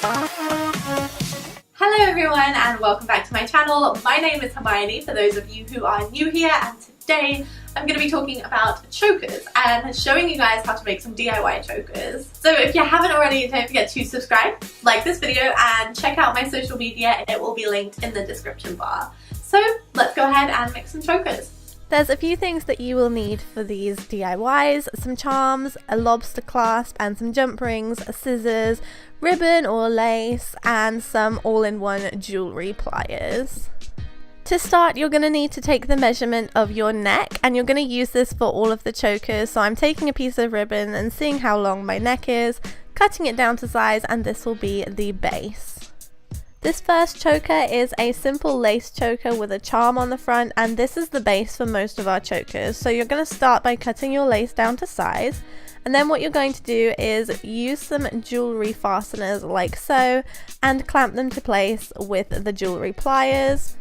Hello everyone and welcome back to my channel. My name is Hermione for those of you who are new here, and today I'm going to be talking about chokers and showing you guys how to make some DIY chokers. So if you haven't already, don't forget to subscribe, like this video and check out my social media. It will be linked in the description bar. So let's go ahead and make some chokers. There's a few things that you will need for these DIYs: some charms, a lobster clasp and some jump rings, scissors, ribbon or lace, and some all-in-one jewellery pliers. To start, you're going to need to take the measurement of your neck, and you're going to use this for all of the chokers. So I'm taking a piece of ribbon and seeing how long my neck is, cutting it down to size, and this will be the base. This first choker is a simple lace choker with a charm on the front, and this is the base for most of our chokers. So you're going to start by cutting your lace down to size, and then what you're going to do is use some jewellery fasteners like so and clamp them to place with the jewellery pliers.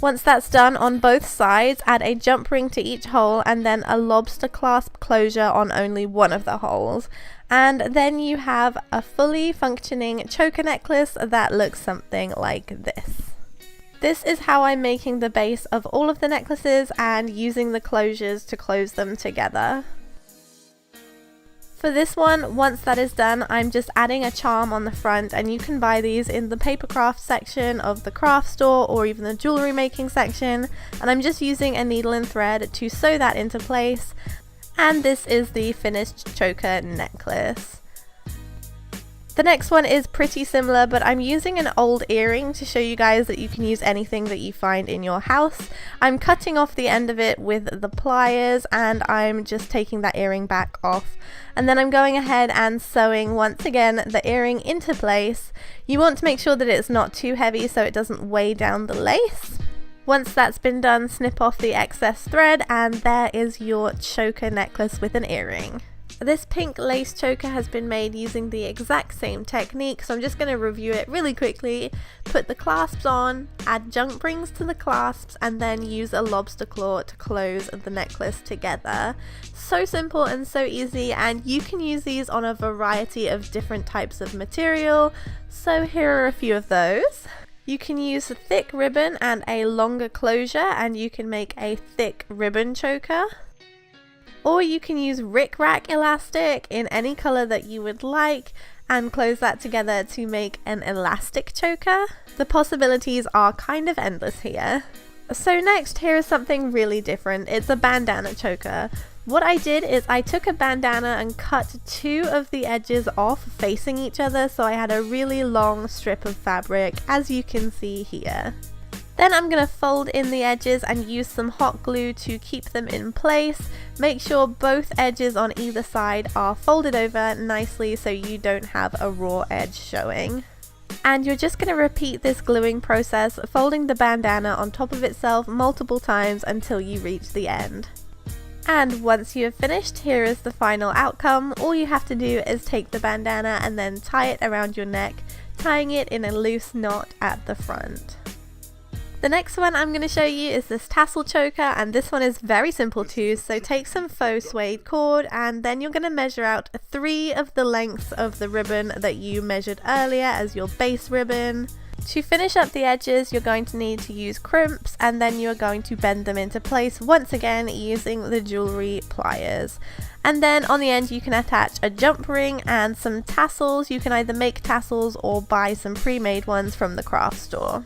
Once that's done on both sides, add a jump ring to each hole and then a lobster clasp closure on only one of the holes. And then you have a fully functioning choker necklace that looks something like this. This is how I'm making the base of all of the necklaces and using the closures to close them together. For this one, once that is done, I'm just adding a charm on the front, and you can buy these in the paper craft section of the craft store or even the jewellery making section, and I'm just using a needle and thread to sew that into place. And this is the finished choker necklace. The next one is pretty similar, but I'm using an old earring to show you guys that you can use anything that you find in your house. I'm cutting off the end of it with the pliers, and I'm just taking that earring back off. And then I'm going ahead and sewing once again the earring into place. You want to make sure that it's not too heavy so it doesn't weigh down the lace. Once that's been done, snip off the excess thread, and there is your choker necklace with an earring. This pink lace choker has been made using the exact same technique, so I'm just going to review it really quickly. Put the clasps on, add jump rings to the clasps, and then use a lobster claw to close the necklace together. So simple and so easy, and you can use these on a variety of different types of material. So here are a few of those. You can use a thick ribbon and a longer closure, and you can make a thick ribbon choker. Or you can use rickrack elastic in any colour that you would like and close that together to make an elastic choker. The possibilities are kind of endless here. So next, here is something really different. It's a bandana choker. What I did is I took a bandana and cut two of the edges off facing each other, so I had a really long strip of fabric, as you can see here. Then I'm going to fold in the edges and use some hot glue to keep them in place. Make sure both edges on either side are folded over nicely so you don't have a raw edge showing. And you're just going to repeat this gluing process, folding the bandana on top of itself multiple times until you reach the end. And once you have finished, here is the final outcome. All you have to do is take the bandana and then tie it around your neck, tying it in a loose knot at the front. The next one I'm going to show you is this tassel choker, and this one is very simple too. So take some faux suede cord, and then you're going to measure out 3 of the lengths of the ribbon that you measured earlier as your base ribbon. To finish up the edges, you're going to need to use crimps, and then you're going to bend them into place once again using the jewellery pliers. And then on the end you can attach a jump ring and some tassels. You can either make tassels or buy some pre-made ones from the craft store.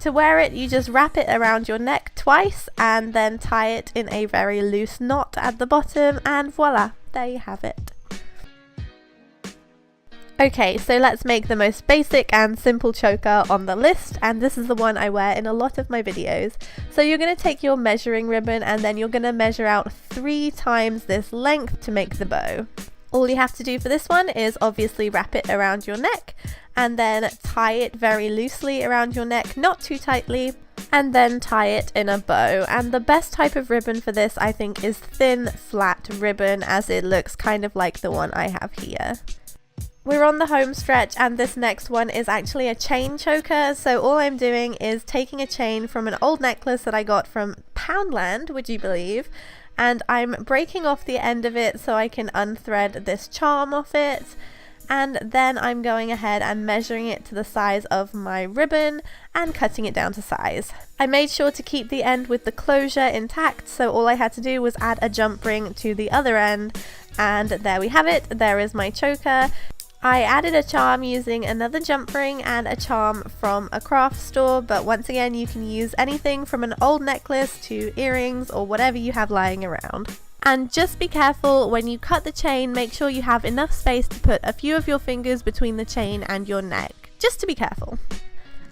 To wear it, you just wrap it around your neck twice and then tie it in a very loose knot at the bottom, and voila, there you have it. Okay, so let's make the most basic and simple choker on the list, and this is the one I wear in a lot of my videos. So you're going to take your measuring ribbon and then you're going to measure out 3 times this length to make the bow. All you have to do for this one is obviously wrap it around your neck and then tie it very loosely around your neck, not too tightly, and then tie it in a bow. And the best type of ribbon for this, I think, is thin flat ribbon, as it looks kind of like the one I have here. We're on the home stretch, and this next one is actually a chain choker. So all I'm doing is taking a chain from an old necklace that I got from Poundland, would you believe, and I'm breaking off the end of it so I can unthread this charm off it. And then I'm going ahead and measuring it to the size of my ribbon and cutting it down to size. I made sure to keep the end with the closure intact, so all I had to do was add a jump ring to the other end, and there we have it. There is my choker. I added a charm using another jump ring and a charm from a craft store, but once again you can use anything from an old necklace to earrings or whatever you have lying around. And just be careful when you cut the chain, make sure you have enough space to put a few of your fingers between the chain and your neck, just to be careful.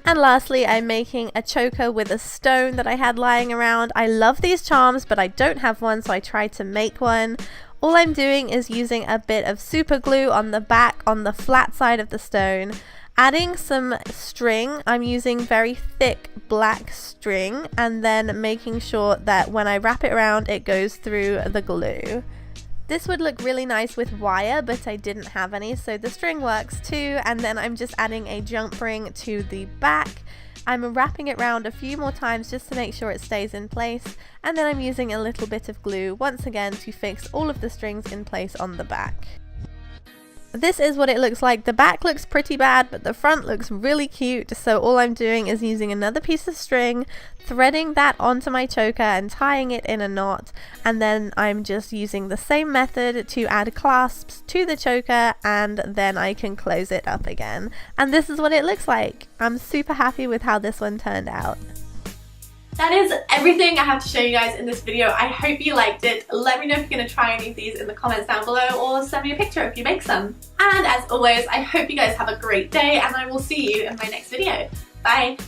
And lastly, I'm making a choker with a stone that I had lying around. I love these charms, but I don't have one, so I tried to make one. All I'm doing is using a bit of super glue on the back on the flat side of the stone, adding some string. I'm using very thick black string, and then making sure that when I wrap it around it goes through the glue. This would look really nice with wire, but I didn't have any, so the string works too. And then I'm just adding a jump ring to the back. I'm wrapping it round a few more times just to make sure it stays in place, and then I'm using a little bit of glue once again to fix all of the strings in place on the back. This is what it looks like. The back looks pretty bad, but the front looks really cute, so all I'm doing is using another piece of string, threading that onto my choker and tying it in a knot, and then I'm just using the same method to add clasps to the choker, and then I can close it up again. And this is what it looks like. I'm super happy with how this one turned out. That is everything I have to show you guys in this video. I hope you liked it. Let me know if you're going to try any of these in the comments down below, or send me a picture if you make some. And as always, I hope you guys have a great day, and I will see you in my next video. Bye!